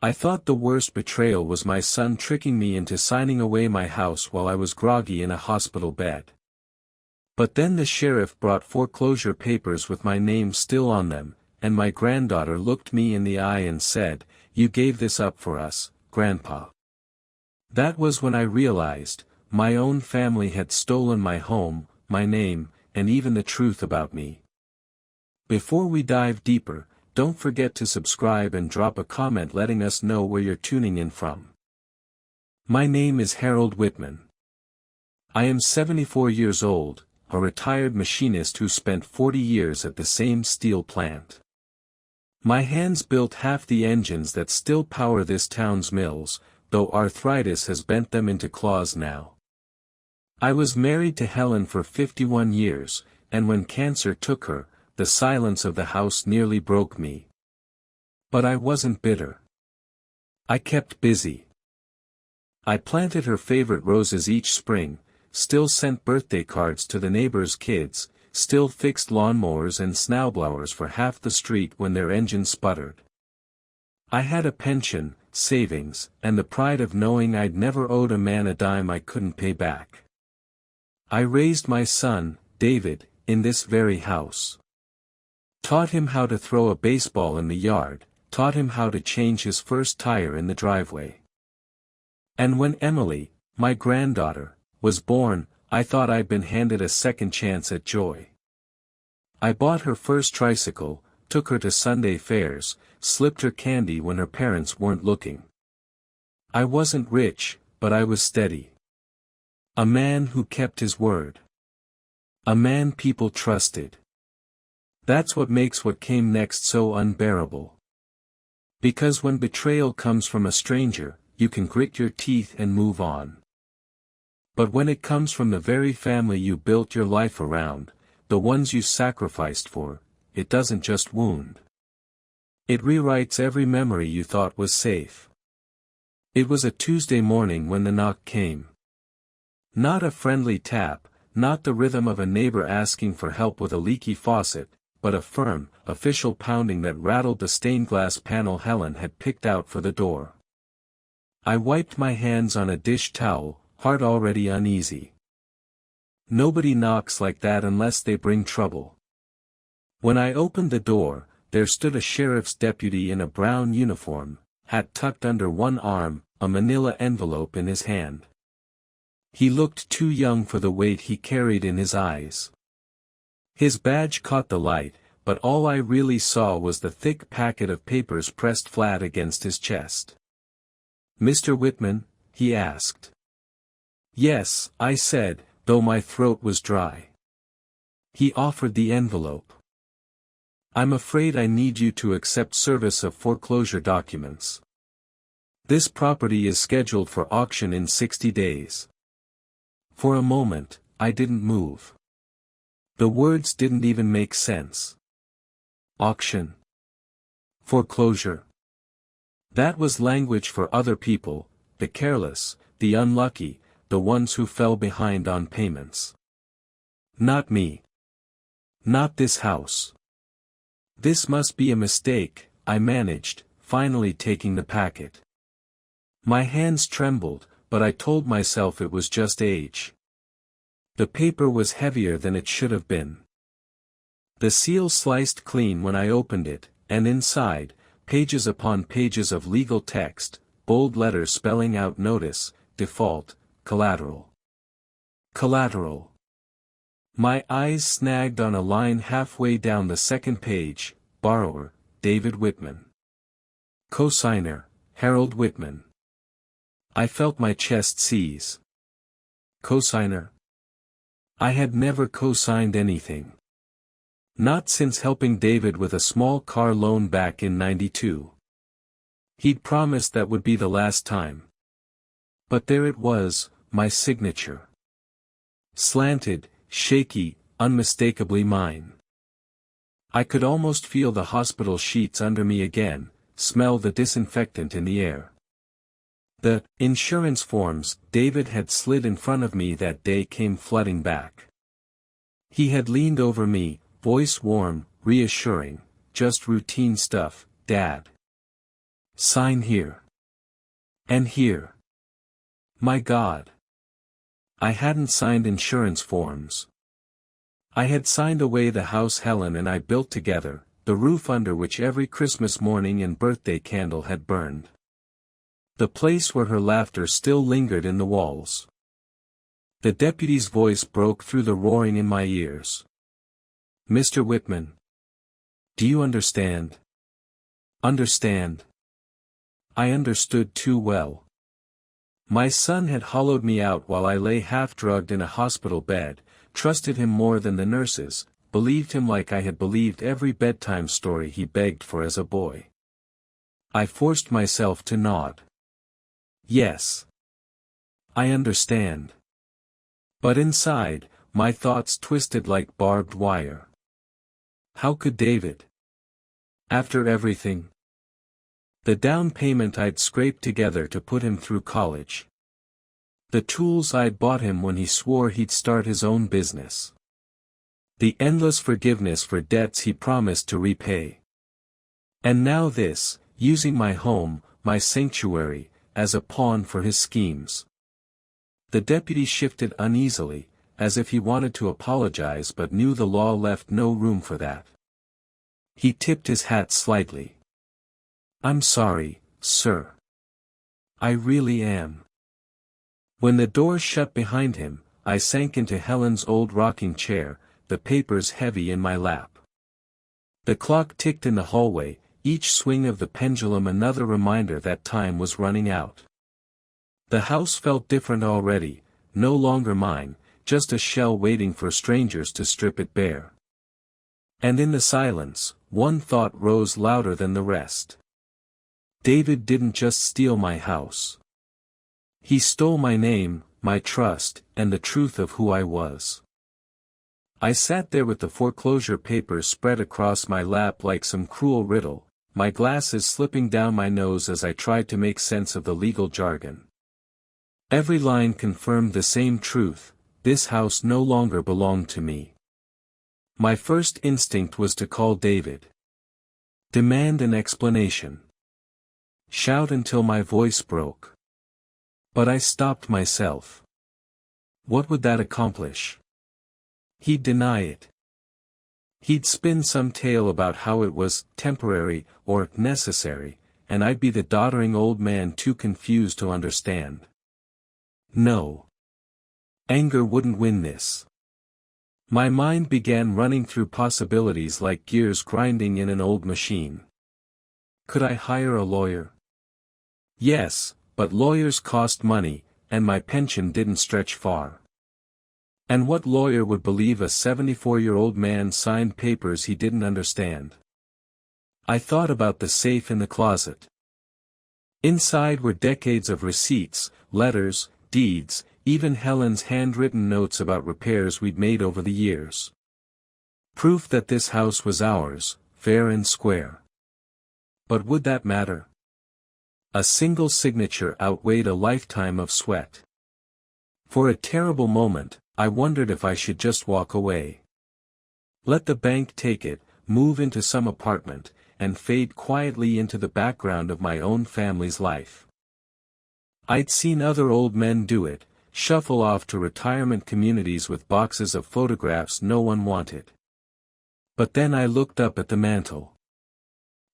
I thought the worst betrayal was my son tricking me into signing away my house while I was groggy in a hospital bed. But then the sheriff brought foreclosure papers with my name still on them, and my granddaughter looked me in the eye and said, "You gave this up for us, Grandpa." That was when I realized, my own family had stolen my home, my name, and even the truth about me. Before we dive deeper, don't forget to subscribe and drop a comment letting us know where you're tuning in from. My name is Harold Whitman. I am 74 years old, a retired machinist who spent 40 years at the same steel plant. My hands built half the engines that still power this town's mills, though arthritis has bent them into claws now. I was married to Helen for 51 years, and when cancer took her, the silence of the house nearly broke me. But I wasn't bitter. I kept busy. I planted her favorite roses each spring, still sent birthday cards to the neighbors' kids, still fixed lawnmowers and snowblowers for half the street when their engine sputtered. I had a pension, savings, and the pride of knowing I'd never owed a man a dime I couldn't pay back. I raised my son, David, in this very house. Taught him how to throw a baseball in the yard, taught him how to change his first tire in the driveway. And when Emily, my granddaughter, was born, I thought I'd been handed a second chance at joy. I bought her first tricycle, took her to Sunday fairs, slipped her candy when her parents weren't looking. I wasn't rich, but I was steady. A man who kept his word. A man people trusted. That's what makes what came next so unbearable. Because when betrayal comes from a stranger, you can grit your teeth and move on. But when it comes from the very family you built your life around, the ones you sacrificed for, it doesn't just wound. It rewrites every memory you thought was safe. It was a Tuesday morning when the knock came. Not a friendly tap, not the rhythm of a neighbor asking for help with a leaky faucet, but a firm, official pounding that rattled the stained glass panel Helen had picked out for the door. I wiped my hands on a dish towel, heart already uneasy. Nobody knocks like that unless they bring trouble. When I opened the door, there stood a sheriff's deputy in a brown uniform, hat tucked under one arm, a manila envelope in his hand. He looked too young for the weight he carried in his eyes. His badge caught the light, but all I really saw was the thick packet of papers pressed flat against his chest. "Mr. Whitman?" he asked. "Yes," I said, though my throat was dry. He offered the envelope. "I'm afraid I need you to accept service of foreclosure documents. This property is scheduled for auction in 60 days. For a moment, I didn't move. The words didn't even make sense. Auction. Foreclosure. That was language for other people, the careless, the unlucky, the ones who fell behind on payments. Not me. Not this house. This must be a mistake, I managed, finally taking the packet. My hands trembled, but I told myself it was just age. The paper was heavier than it should have been. The seal sliced clean when I opened it, and inside, pages upon pages of legal text, bold letters spelling out notice, default, collateral. Collateral. My eyes snagged on a line halfway down the second page, borrower, David Whitman. Cosigner, Harold Whitman. I felt my chest seize. Cosigner? I had never co-signed anything. Not since helping David with a small car loan back in '92. He'd promised that would be the last time. But there it was, my signature. Slanted, shaky, unmistakably mine. I could almost feel the hospital sheets under me again, smell the disinfectant in the air. The insurance forms David had slid in front of me that day came flooding back. He had leaned over me, voice warm, reassuring, "Just routine stuff, Dad. Sign here. And here. My God. I hadn't signed insurance forms. I had signed away the house Helen and I built together, the roof under which every Christmas morning and birthday candle had burned. The place where her laughter still lingered in the walls. The deputy's voice broke through the roaring in my ears. Mr. Whitman. Do you understand? Understand? I understood too well. My son had hollowed me out while I lay half-drugged in a hospital bed, trusted him more than the nurses, believed him like I had believed every bedtime story he begged for as a boy. I forced myself to nod. Yes. I understand. But inside, my thoughts twisted like barbed wire. How could David? After everything? The down payment I'd scraped together to put him through college. The tools I'd bought him when he swore he'd start his own business. The endless forgiveness for debts he promised to repay. And now this, using my home, my sanctuary, as a pawn for his schemes. The deputy shifted uneasily, as if he wanted to apologize but knew the law left no room for that. He tipped his hat slightly. I'm sorry, sir. I really am. When the door shut behind him, I sank into Helen's old rocking chair, the papers heavy in my lap. The clock ticked in the hallway, each swing of the pendulum another reminder that time was running out. The house felt different already, no longer mine, just a shell waiting for strangers to strip it bare. And in the silence, one thought rose louder than the rest. David didn't just steal my house. He stole my name, my trust, and the truth of who I was. I sat there with the foreclosure papers spread across my lap like some cruel riddle, my glasses slipping down my nose as I tried to make sense of the legal jargon. Every line confirmed the same truth: this house no longer belonged to me. My first instinct was to call David. Demand an explanation. Shout until my voice broke. But I stopped myself. What would that accomplish? He'd deny it. He'd spin some tale about how it was temporary or necessary, and I'd be the doddering old man too confused to understand. No. Anger wouldn't win this. My mind began running through possibilities like gears grinding in an old machine. Could I hire a lawyer? Yes, but lawyers cost money, and my pension didn't stretch far. And what lawyer would believe a 74-year-old man signed papers he didn't understand? I thought about the safe in the closet. Inside were decades of receipts, letters, deeds, even Helen's handwritten notes about repairs we'd made over the years. Proof that this house was ours, fair and square. But would that matter? A single signature outweighed a lifetime of sweat. For a terrible moment, I wondered if I should just walk away. Let the bank take it, move into some apartment, and fade quietly into the background of my own family's life. I'd seen other old men do it, shuffle off to retirement communities with boxes of photographs no one wanted. But then I looked up at the mantel.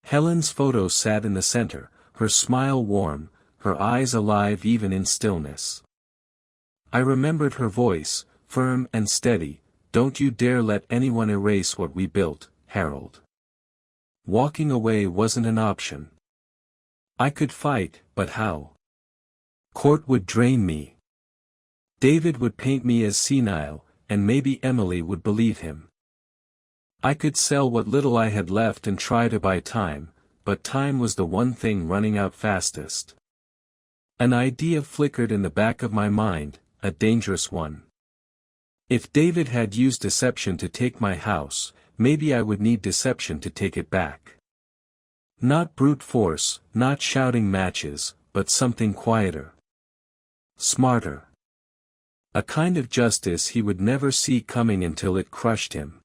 Helen's photo sat in the center, her smile warm, her eyes alive even in stillness. I remembered her voice, firm and steady. Don't you dare let anyone erase what we built, Harold. Walking away wasn't an option. I could fight, but how? Court would drain me. David would paint me as senile, and maybe Emily would believe him. I could sell what little I had left and try to buy time, but time was the one thing running out fastest. An idea flickered in the back of my mind, a dangerous one. If David had used deception to take my house, maybe I would need deception to take it back. Not brute force, not shouting matches, but something quieter. Smarter. A kind of justice he would never see coming until it crushed him.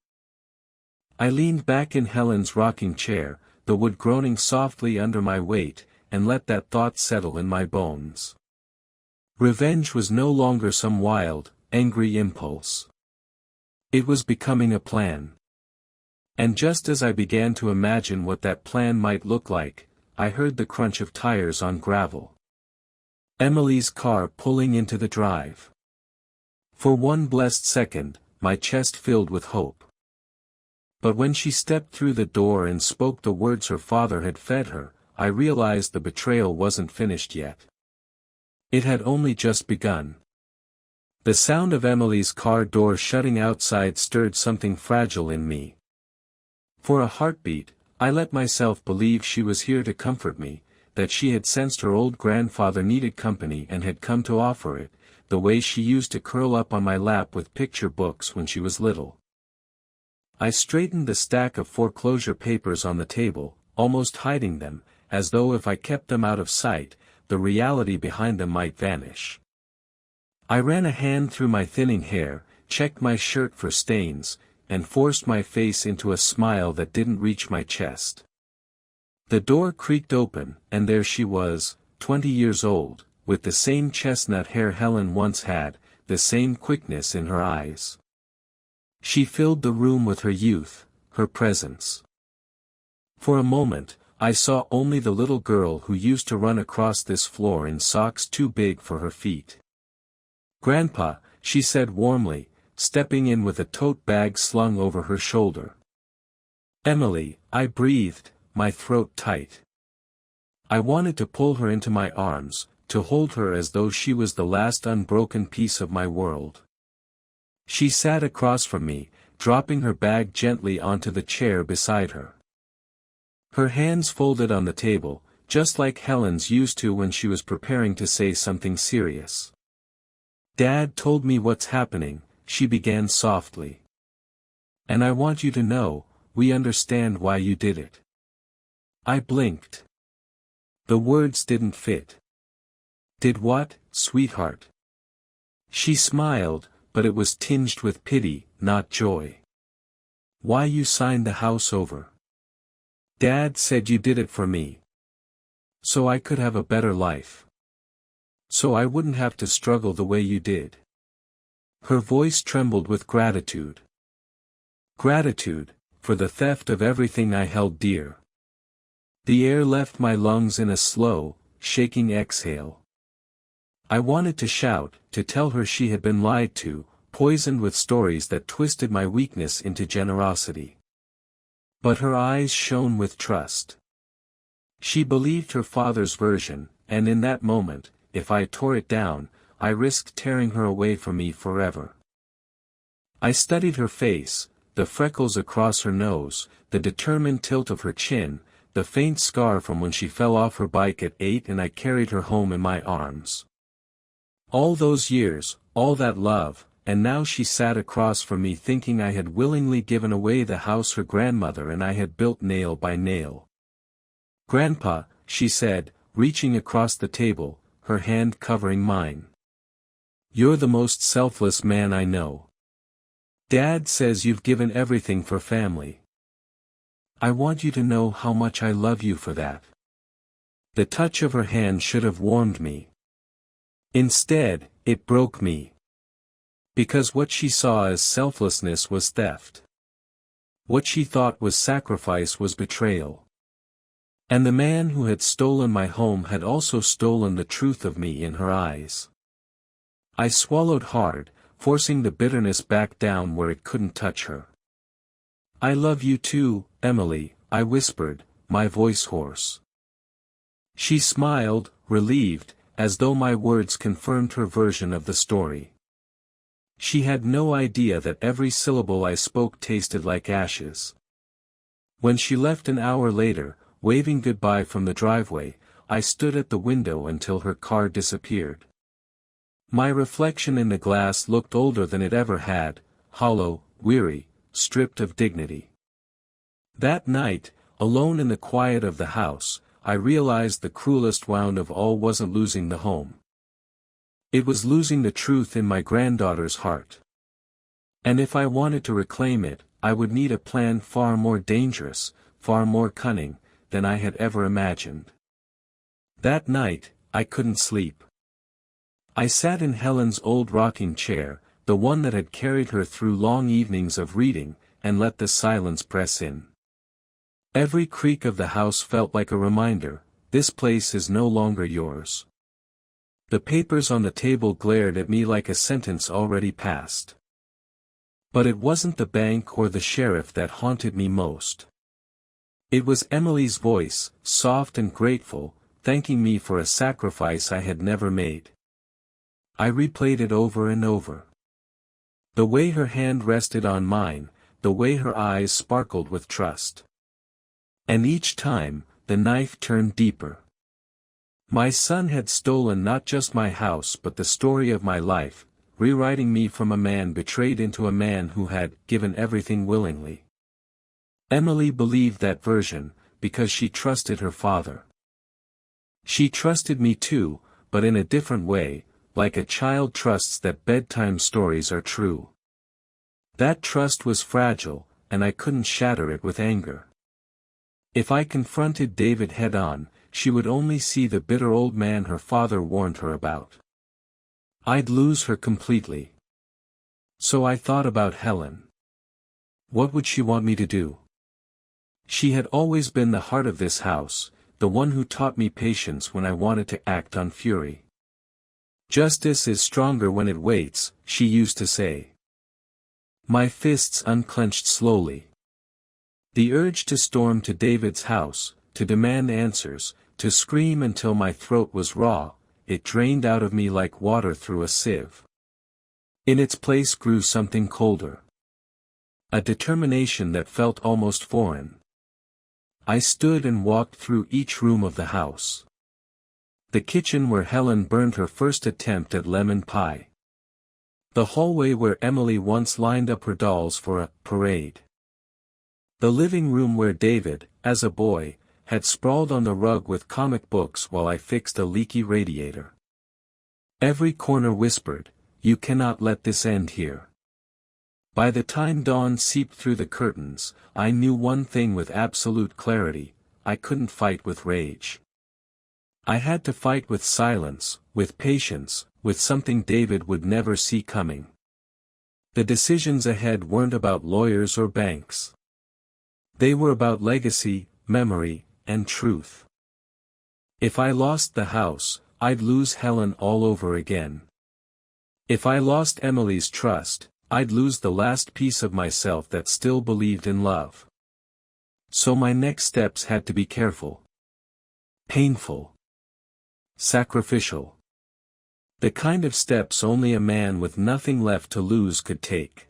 I leaned back in Helen's rocking chair, the wood groaning softly under my weight, and let that thought settle in my bones. Revenge was no longer some wild, angry impulse. It was becoming a plan. And just as I began to imagine what that plan might look like, I heard the crunch of tires on gravel. Emily's car pulling into the drive. For one blessed second, my chest filled with hope. But when she stepped through the door and spoke the words her father had fed her, I realized the betrayal wasn't finished yet. It had only just begun. The sound of Emily's car door shutting outside stirred something fragile in me. For a heartbeat, I let myself believe she was here to comfort me, that she had sensed her old grandfather needed company and had come to offer it, the way she used to curl up on my lap with picture books when she was little. I straightened the stack of foreclosure papers on the table, almost hiding them, as though if I kept them out of sight, the reality behind them might vanish. I ran a hand through my thinning hair, checked my shirt for stains, and forced my face into a smile that didn't reach my chest. The door creaked open, and there she was, 20 years old, with the same chestnut hair Helen once had, the same quickness in her eyes. She filled the room with her youth, her presence. For a moment, I saw only the little girl who used to run across this floor in socks too big for her feet. "Grandpa," she said warmly, stepping in with a tote bag slung over her shoulder. "Emily," I breathed, my throat tight. I wanted to pull her into my arms, to hold her as though she was the last unbroken piece of my world. She sat across from me, dropping her bag gently onto the chair beside her. Her hands folded on the table, just like Helen's used to when she was preparing to say something serious. "Dad told me what's happening," she began softly. "And I want you to know, we understand why you did it." I blinked. The words didn't fit. "Did what, sweetheart?" She smiled, but it was tinged with pity, not joy. "Why you signed the house over. Dad said you did it for me. So I could have a better life. So I wouldn't have to struggle the way you did." Her voice trembled with gratitude. Gratitude, for the theft of everything I held dear. The air left my lungs in a slow, shaking exhale. I wanted to shout, to tell her she had been lied to, poisoned with stories that twisted my weakness into generosity. But her eyes shone with trust. She believed her father's version, and in that moment, if I tore it down, I risked tearing her away from me forever. I studied her face, the freckles across her nose, the determined tilt of her chin, the faint scar from when she fell off her bike at 8 and I carried her home in my arms. All those years, all that love, and now she sat across from me thinking I had willingly given away the house her grandmother and I had built nail by nail. "Grandpa," she said, reaching across the table, her hand covering mine. "You're the most selfless man I know. Dad says you've given everything for family. I want you to know how much I love you for that." The touch of her hand should have warmed me. Instead, it broke me. Because what she saw as selflessness was theft. What she thought was sacrifice was betrayal. And the man who had stolen my home had also stolen the truth of me in her eyes. I swallowed hard, forcing the bitterness back down where it couldn't touch her. "I love you too, Emily," I whispered, my voice hoarse. She smiled, relieved, as though my words confirmed her version of the story. She had no idea that every syllable I spoke tasted like ashes. When she left an hour later, waving goodbye from the driveway, I stood at the window until her car disappeared. My reflection in the glass looked older than it ever had, hollow, weary, stripped of dignity. That night, alone in the quiet of the house, I realized the cruelest wound of all wasn't losing the home. It was losing the truth in my granddaughter's heart. And if I wanted to reclaim it, I would need a plan far more dangerous, far more cunning, than I had ever imagined. That night, I couldn't sleep. I sat in Helen's old rocking chair, the one that had carried her through long evenings of reading, and let the silence press in. Every creak of the house felt like a reminder, this place is no longer yours. The papers on the table glared at me like a sentence already passed. But it wasn't the bank or the sheriff that haunted me most. It was Emily's voice, soft and grateful, thanking me for a sacrifice I had never made. I replayed it over and over. The way her hand rested on mine, the way her eyes sparkled with trust. And each time, the knife turned deeper. My son had stolen not just my house but the story of my life, rewriting me from a man betrayed into a man who had given everything willingly. Emily believed that version, because she trusted her father. She trusted me too, but in a different way, like a child trusts that bedtime stories are true. That trust was fragile, and I couldn't shatter it with anger. If I confronted David head-on, she would only see the bitter old man her father warned her about. I'd lose her completely. So I thought about Helen. What would she want me to do? She had always been the heart of this house, the one who taught me patience when I wanted to act on fury. Justice is stronger when it waits, she used to say. My fists unclenched slowly. The urge to storm to David's house, to demand answers, to scream until my throat was raw, it drained out of me like water through a sieve. In its place grew something colder. A determination that felt almost foreign. I stood and walked through each room of the house. The kitchen where Helen burned her first attempt at lemon pie. The hallway where Emily once lined up her dolls for a parade. The living room where David, as a boy, had sprawled on the rug with comic books while I fixed a leaky radiator. Every corner whispered, "You cannot let this end here." By the time dawn seeped through the curtains, I knew one thing with absolute clarity, I couldn't fight with rage. I had to fight with silence, with patience, with something David would never see coming. The decisions ahead weren't about lawyers or banks. They were about legacy, memory, and truth. If I lost the house, I'd lose Helen all over again. If I lost Emily's trust, I'd lose the last piece of myself that still believed in love. So my next steps had to be careful. Painful. Sacrificial. The kind of steps only a man with nothing left to lose could take.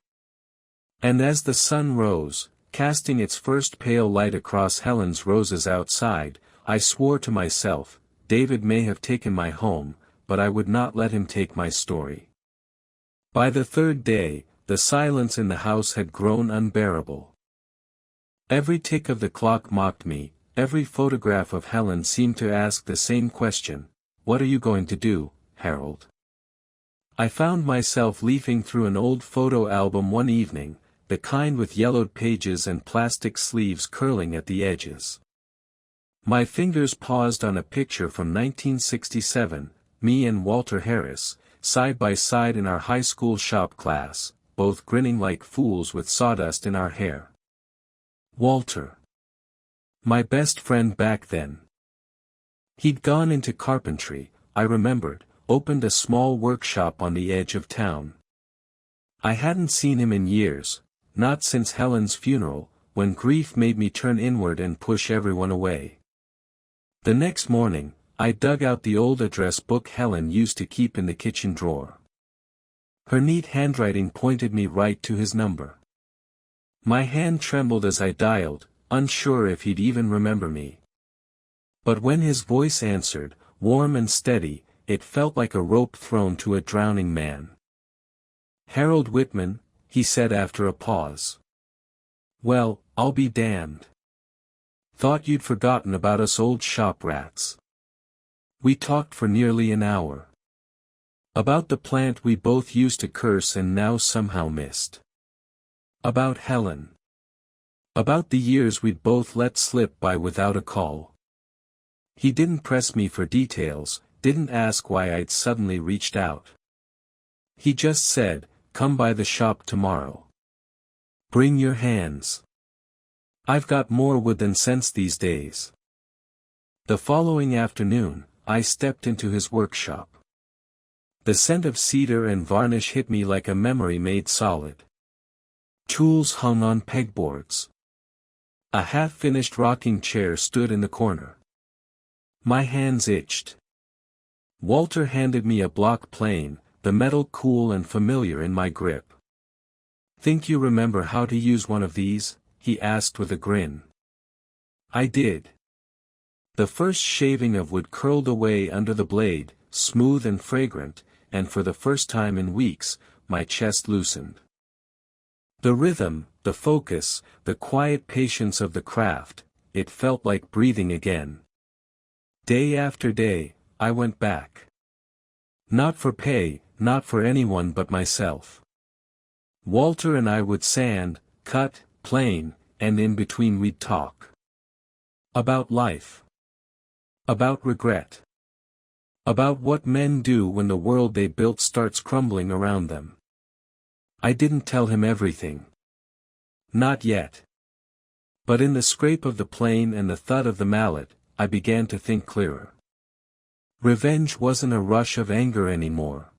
And as the sun rose, casting its first pale light across Helen's roses outside, I swore to myself, David may have taken my home, but I would not let him take my story. By the third day, the silence in the house had grown unbearable. Every tick of the clock mocked me, every photograph of Helen seemed to ask the same question, "What are you going to do, Harold?" I found myself leafing through an old photo album one evening, the kind with yellowed pages and plastic sleeves curling at the edges. My fingers paused on a picture from 1967, me and Walter Harris, side by side in our high school shop class, both grinning like fools with sawdust in our hair. Walter. My best friend back then. He'd gone into carpentry, I remembered, opened a small workshop on the edge of town. I hadn't seen him in years, not since Helen's funeral, when grief made me turn inward and push everyone away. The next morning, I dug out the old address book Helen used to keep in the kitchen drawer. Her neat handwriting pointed me right to his number. My hand trembled as I dialed, unsure if he'd even remember me. But when his voice answered, warm and steady, it felt like a rope thrown to a drowning man. "Harold Whitman," he said after a pause. "Well, I'll be damned. Thought you'd forgotten about us old shop rats." We talked for nearly an hour. About the plant we both used to curse and now somehow missed. About Helen. About the years we'd both let slip by without a call. He didn't press me for details, didn't ask why I'd suddenly reached out. He just said, "Come by the shop tomorrow. Bring your hands. I've got more wood than sense these days." The following afternoon, I stepped into his workshop. The scent of cedar and varnish hit me like a memory made solid. Tools hung on pegboards. A half-finished rocking chair stood in the corner. My hands itched. Walter handed me a block plane, the metal cool and familiar in my grip. "Think you remember how to use one of these?" he asked with a grin. I did. The first shaving of wood curled away under the blade, smooth and fragrant, and for the first time in weeks, my chest loosened. The rhythm, the focus, the quiet patience of the craft, it felt like breathing again. Day after day, I went back. Not for pay, not for anyone but myself. Walter and I would sand, cut, plane, and in between we'd talk. About life. About regret. About what men do when the world they built starts crumbling around them. I didn't tell him everything. Not yet. But in the scrape of the plane and the thud of the mallet, I began to think clearer. Revenge wasn't a rush of anger anymore.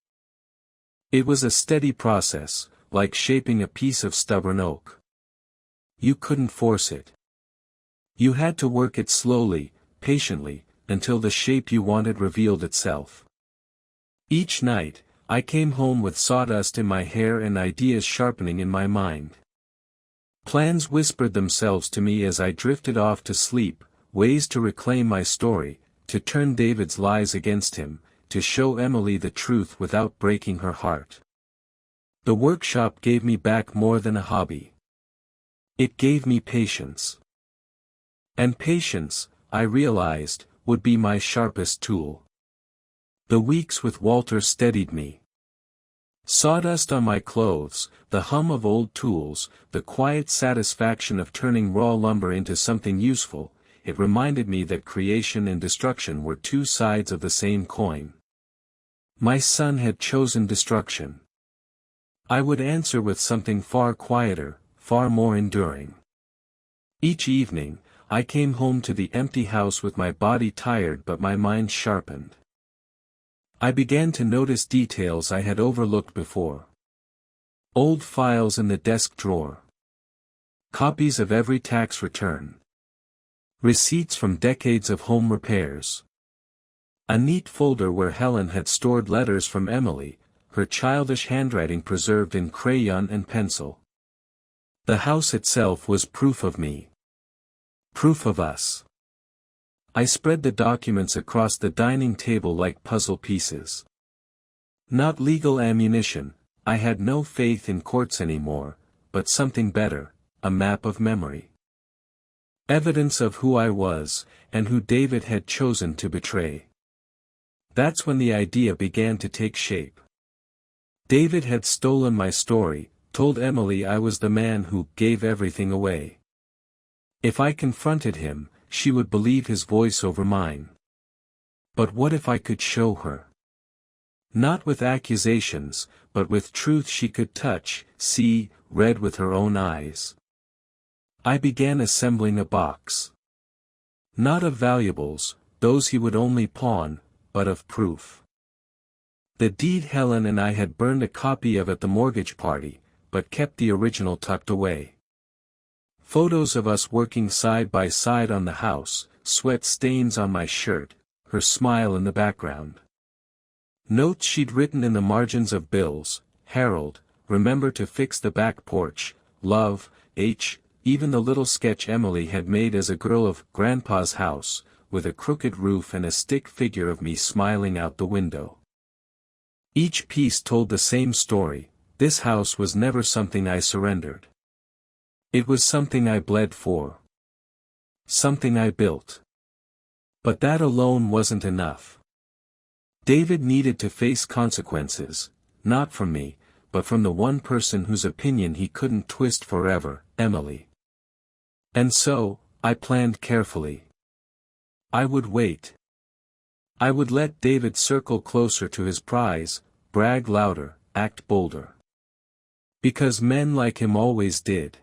It was a steady process, like shaping a piece of stubborn oak. You couldn't force it. You had to work it slowly, patiently, until the shape you wanted revealed itself. Each night, I came home with sawdust in my hair and ideas sharpening in my mind. Plans whispered themselves to me as I drifted off to sleep, ways to reclaim my story, to turn David's lies against him, to show Emily the truth without breaking her heart. The workshop gave me back more than a hobby. It gave me patience. And patience, I realized, would be my sharpest tool. The weeks with Walter steadied me. Sawdust on my clothes, the hum of old tools, the quiet satisfaction of turning raw lumber into something useful, it reminded me that creation and destruction were two sides of the same coin. My son had chosen destruction. I would answer with something far quieter, far more enduring. Each evening, I came home to the empty house with my body tired but my mind sharpened. I began to notice details I had overlooked before. Old files in the desk drawer. Copies of every tax return. Receipts from decades of home repairs. A neat folder where Helen had stored letters from Emily, her childish handwriting preserved in crayon and pencil. The house itself was proof of me. Proof of us. I spread the documents across the dining table like puzzle pieces. Not legal ammunition, I had no faith in courts anymore, but something better, a map of memory. Evidence of who I was, and who David had chosen to betray. That's when the idea began to take shape. David had stolen my story, told Emily I was the man who gave everything away. If I confronted him, she would believe his voice over mine. But what if I could show her? Not with accusations, but with truth she could touch, see, read with her own eyes. I began assembling a box. Not of valuables, those he would only pawn, but of proof. The deed Helen and I had burned a copy of at the mortgage party, but kept the original tucked away. Photos of us working side by side on the house, sweat stains on my shirt, her smile in the background. Notes she'd written in the margins of bills: Harold, remember to fix the back porch, love, H. Even the little sketch Emily had made as a girl of Grandpa's house, with a crooked roof and a stick figure of me smiling out the window. Each piece told the same story: this house was never something I surrendered. It was something I bled for. Something I built. But that alone wasn't enough. David needed to face consequences, not from me, but from the one person whose opinion he couldn't twist forever, Emily. And so, I planned carefully. I would wait. I would let David circle closer to his prize, brag louder, act bolder. Because men like him always did.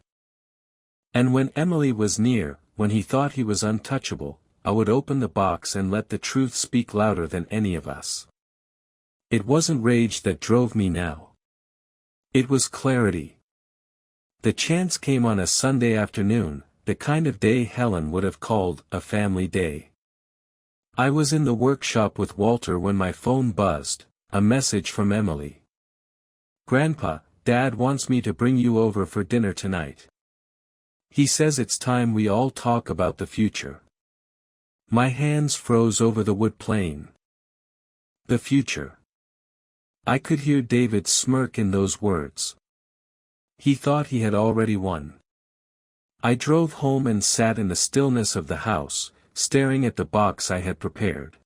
And when Emily was near, when he thought he was untouchable, I would open the box and let the truth speak louder than any of us. It wasn't rage that drove me now. It was clarity. The chance came on a Sunday afternoon, the kind of day Helen would have called a family day. I was in the workshop with Walter when my phone buzzed, a message from Emily. "Grandpa, Dad wants me to bring you over for dinner tonight. He says it's time we all talk about the future." My hands froze over the wood plane. The future. I could hear David's smirk in those words. He thought he had already won. I drove home and sat in the stillness of the house, staring at the box I had prepared.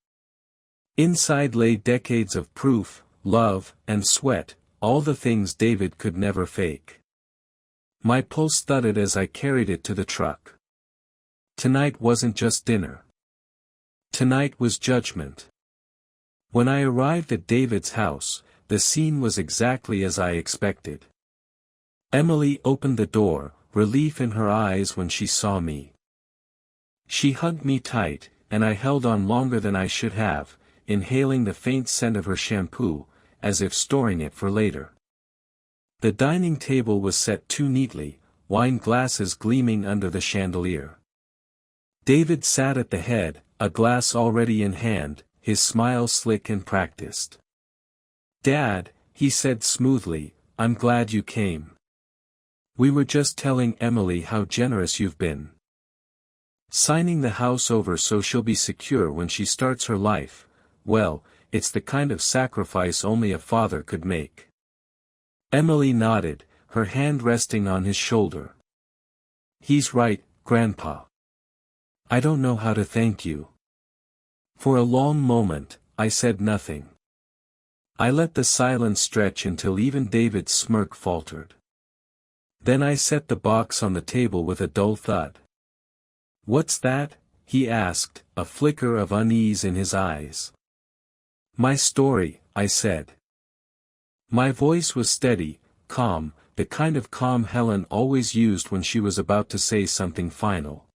Inside lay decades of proof, love, and sweat, all the things David could never fake. My pulse thudded as I carried it to the truck. Tonight wasn't just dinner. Tonight was judgment. When I arrived at David's house, the scene was exactly as I expected. Emily opened the door, relief in her eyes when she saw me. She hugged me tight, and I held on longer than I should have, inhaling the faint scent of her shampoo, as if storing it for later. The dining table was set too neatly, wine glasses gleaming under the chandelier. David sat at the head, a glass already in hand, his smile slick and practiced. "Dad," he said smoothly, "I'm glad you came. We were just telling Emily how generous you've been. Signing the house over so she'll be secure when she starts her life, well, it's the kind of sacrifice only a father could make." Emily nodded, her hand resting on his shoulder. "He's right, Grandpa. I don't know how to thank you." For a long moment, I said nothing. I let the silence stretch until even David's smirk faltered. Then I set the box on the table with a dull thud. "What's that?" he asked, a flicker of unease in his eyes. "My story," I said. My voice was steady, calm, the kind of calm Helen always used when she was about to say something final.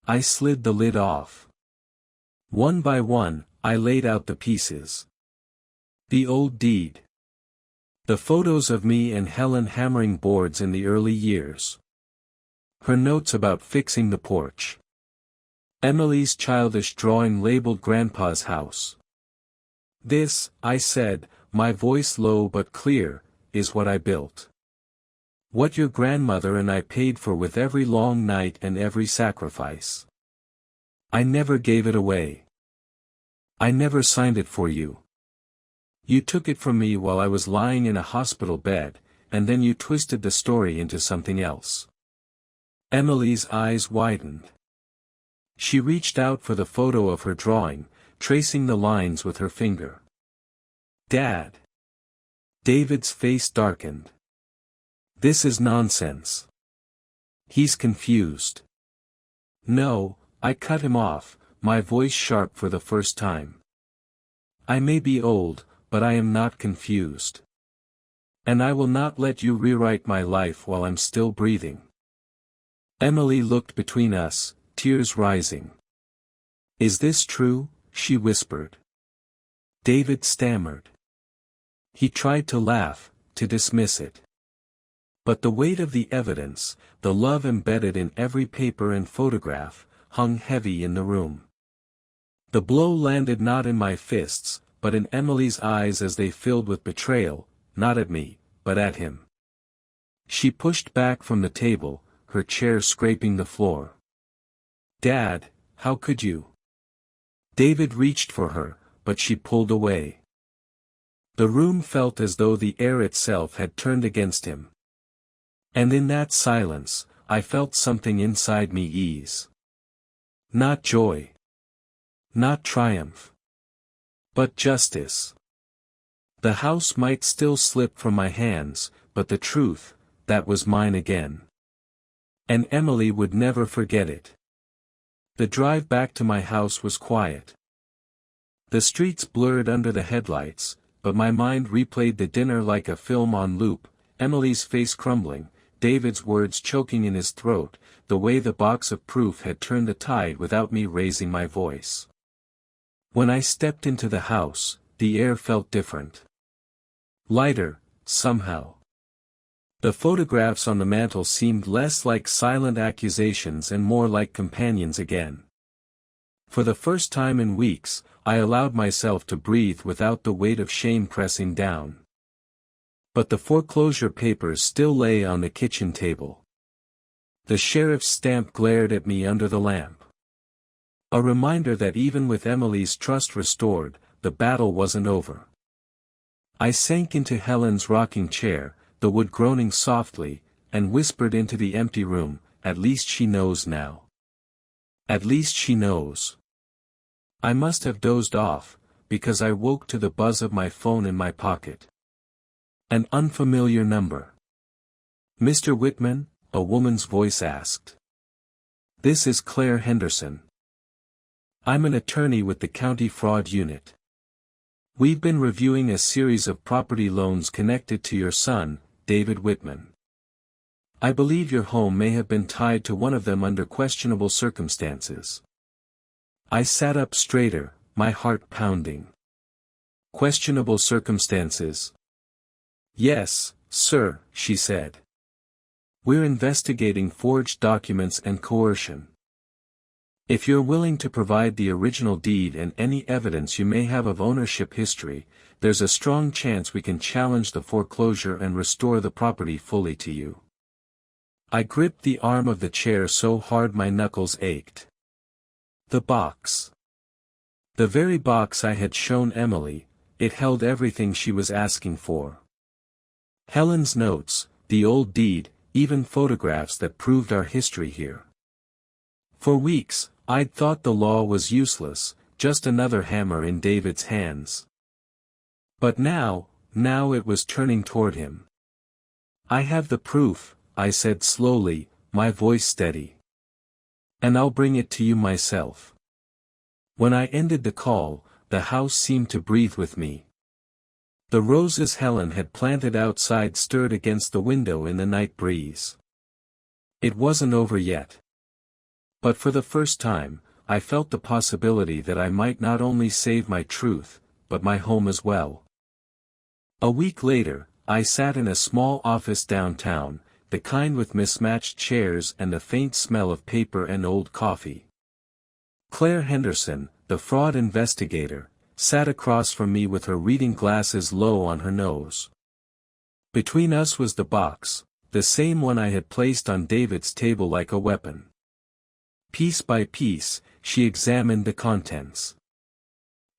I slid the lid off. One by one, I laid out the pieces. The old deed. The photos of me and Helen hammering boards in the early years. Her notes about fixing the porch. Emily's childish drawing labeled Grandpa's house. "This," I said, my voice low but clear, "is what I built. What your grandmother and I paid for with every long night and every sacrifice. I never gave it away. I never signed it for you. You took it from me while I was lying in a hospital bed, and then you twisted the story into something else." Emily's eyes widened. She reached out for the photo of her drawing, tracing the lines with her finger. "Dad." David's face darkened. "This is nonsense." "He's confused." "No," I cut him off, my voice sharp for the first time. "I may be old, but I am not confused. And I will not let you rewrite my life while I'm still breathing." Emily looked between us, tears rising. "Is this true?" she whispered. David stammered. He tried to laugh, to dismiss it. But the weight of the evidence, the love embedded in every paper and photograph, hung heavy in the room. The blow landed not in my fists, but in Emily's eyes as they filled with betrayal, not at me, but at him. She pushed back from the table, her chair scraping the floor. "Dad, how could you?" David reached for her, but she pulled away. The room felt as though the air itself had turned against him. And in that silence, I felt something inside me ease. Not joy. Not triumph. But justice. The house might still slip from my hands, but the truth, that was mine again. And Emily would never forget it. The drive back to my house was quiet. The streets blurred under the headlights, but my mind replayed the dinner like a film on loop, Emily's face crumbling, David's words choking in his throat, the way the box of proof had turned the tide without me raising my voice. When I stepped into the house, the air felt different. Lighter, somehow. The photographs on the mantel seemed less like silent accusations and more like companions again. For the first time in weeks, I allowed myself to breathe without the weight of shame pressing down. But the foreclosure papers still lay on the kitchen table. The sheriff's stamp glared at me under the lamp. A reminder that even with Emily's trust restored, the battle wasn't over. I sank into Helen's rocking chair, the wood groaning softly, and whispered into the empty room, "At least she knows now. At least she knows." I must have dozed off, because I woke to the buzz of my phone in my pocket. An unfamiliar number. "Mr. Whitman?" a woman's voice asked. "This is Claire Henderson. I'm an attorney with the County Fraud Unit. We've been reviewing a series of property loans connected to your son, David Whitman. I believe your home may have been tied to one of them under questionable circumstances." I sat up straighter, my heart pounding. "Questionable circumstances?" "Yes, sir," she said. "We're investigating forged documents and coercion. If you're willing to provide the original deed and any evidence you may have of ownership history, there's a strong chance we can challenge the foreclosure and restore the property fully to you." I gripped the arm of the chair so hard my knuckles ached. The box. The very box I had shown Emily, it held everything she was asking for. Helen's notes, the old deed, even photographs that proved our history here. For weeks, I'd thought the law was useless, just another hammer in David's hands. But now it was turning toward him. "I have the proof," I said slowly, my voice steady. "And I'll bring it to you myself." When I ended the call, the house seemed to breathe with me. The roses Helen had planted outside stirred against the window in the night breeze. It wasn't over yet. But for the first time, I felt the possibility that I might not only save my truth, but my home as well. A week later, I sat in a small office downtown, the kind with mismatched chairs and the faint smell of paper and old coffee. Claire Henderson, the fraud investigator, sat across from me with her reading glasses low on her nose. Between us was the box, the same one I had placed on David's table like a weapon. Piece by piece, she examined the contents.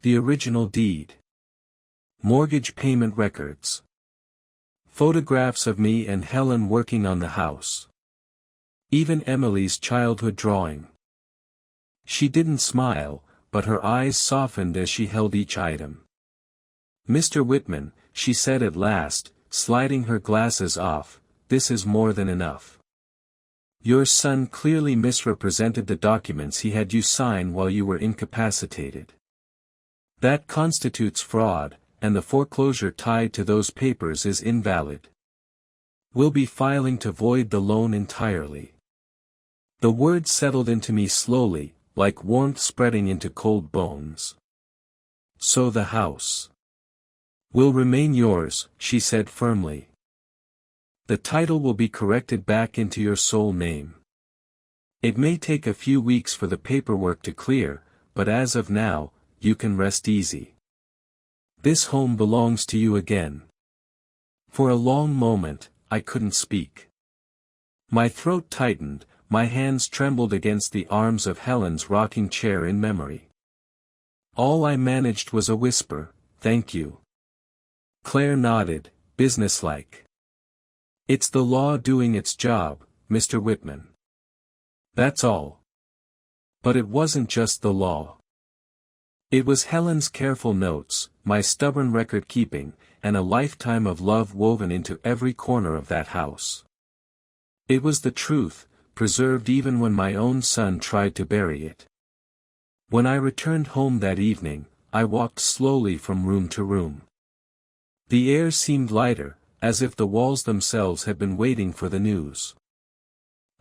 The original deed. Mortgage payment records. Photographs of me and Helen working on the house. Even Emily's childhood drawing. She didn't smile, but her eyes softened as she held each item. "Mr. Whitman," she said at last, sliding her glasses off, "this is more than enough. Your son clearly misrepresented the documents he had you sign while you were incapacitated. That constitutes fraud, and the foreclosure tied to those papers is invalid. We'll be filing to void the loan entirely." The words settled into me slowly, like warmth spreading into cold bones. "So the house will remain yours," she said firmly. "The title will be corrected back into your sole name. It may take a few weeks for the paperwork to clear, but as of now, you can rest easy. This home belongs to you again." For a long moment, I couldn't speak. My throat tightened, my hands trembled against the arms of Helen's rocking chair in memory. All I managed was a whisper, "Thank you." Claire nodded, businesslike. "It's the law doing its job, Mr. Whitman. That's all." But it wasn't just the law. It was Helen's careful notes, my stubborn record-keeping, and a lifetime of love woven into every corner of that house. It was the truth, preserved even when my own son tried to bury it. When I returned home that evening, I walked slowly from room to room. The air seemed lighter, as if the walls themselves had been waiting for the news.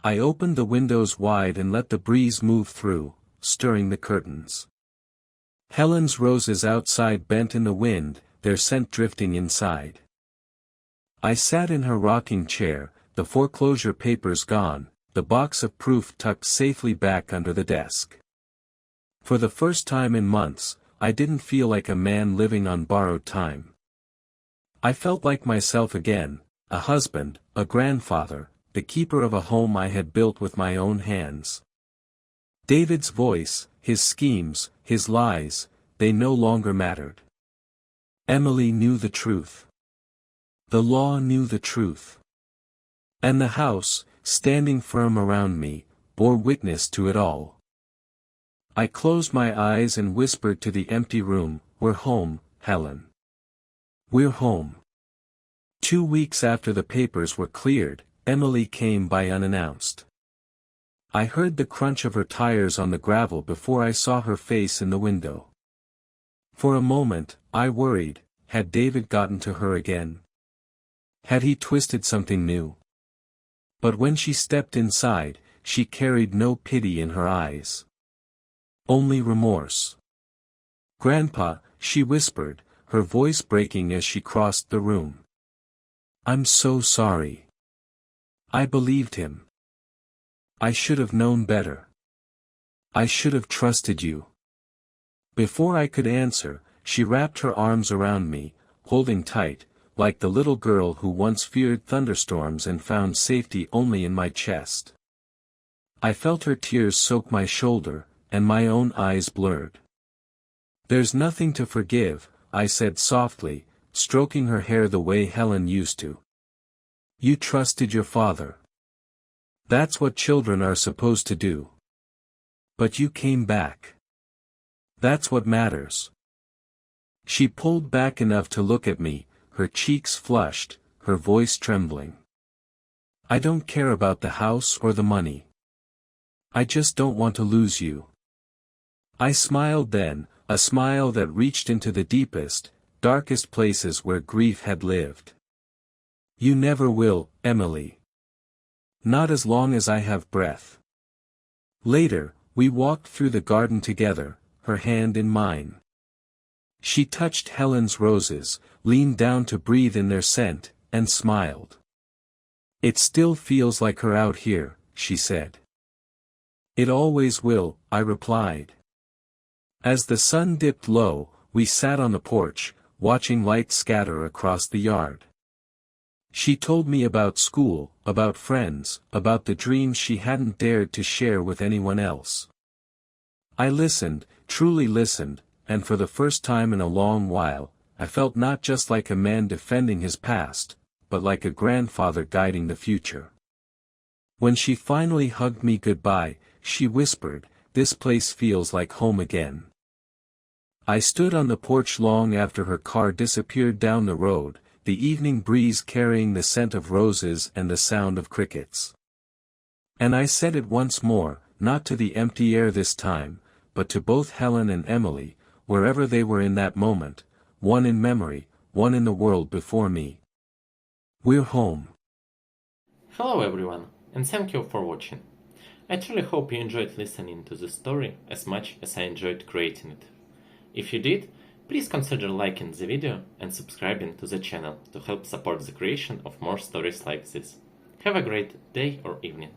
I opened the windows wide and let the breeze move through, stirring the curtains. Helen's roses outside bent in the wind, their scent drifting inside. I sat in her rocking chair, the foreclosure papers gone, the box of proof tucked safely back under the desk. For the first time in months, I didn't feel like a man living on borrowed time. I felt like myself again, a husband, a grandfather, the keeper of a home I had built with my own hands. David's voice, his schemes, his lies, they no longer mattered. Emily knew the truth. The law knew the truth. And the house, standing firm around me, bore witness to it all. I closed my eyes and whispered to the empty room, "We're home, Helen. We're home." 2 weeks after the papers were cleared, Emily came by unannounced. I heard the crunch of her tires on the gravel before I saw her face in the window. For a moment, I worried, had David gotten to her again? Had he twisted something new? But when she stepped inside, she carried no pity in her eyes. Only remorse. "Grandpa," she whispered, her voice breaking as she crossed the room. "I'm so sorry. I believed him. I should have known better. I should have trusted you." Before I could answer, she wrapped her arms around me, holding tight, like the little girl who once feared thunderstorms and found safety only in my chest. I felt her tears soak my shoulder, and my own eyes blurred. "There's nothing to forgive," I said softly, stroking her hair the way Helen used to. "You trusted your father. That's what children are supposed to do. But you came back. That's what matters." She pulled back enough to look at me, her cheeks flushed, her voice trembling. "I don't care about the house or the money. I just don't want to lose you." I smiled then, a smile that reached into the deepest, darkest places where grief had lived. "You never will, Emily. Not as long as I have breath." Later, we walked through the garden together, her hand in mine. She touched Helen's roses, leaned down to breathe in their scent, and smiled. "It still feels like her out here," she said. "It always will," I replied. As the sun dipped low, we sat on the porch, watching light scatter across the yard. She told me about school, about friends, about the dreams she hadn't dared to share with anyone else. I listened, truly listened, and for the first time in a long while, I felt not just like a man defending his past, but like a grandfather guiding the future. When she finally hugged me goodbye, she whispered, "This place feels like home again." I stood on the porch long after her car disappeared down the road, the evening breeze carrying the scent of roses and the sound of crickets. And I said it once more, not to the empty air this time, but to both Helen and Emily, wherever they were in that moment, one in memory, one in the world before me. We're home. Hello everyone, and thank you for watching. I truly hope you enjoyed listening to this story as much as I enjoyed creating it. If you did, please consider liking the video and subscribing to the channel to help support the creation of more stories like this. Have a great day or evening.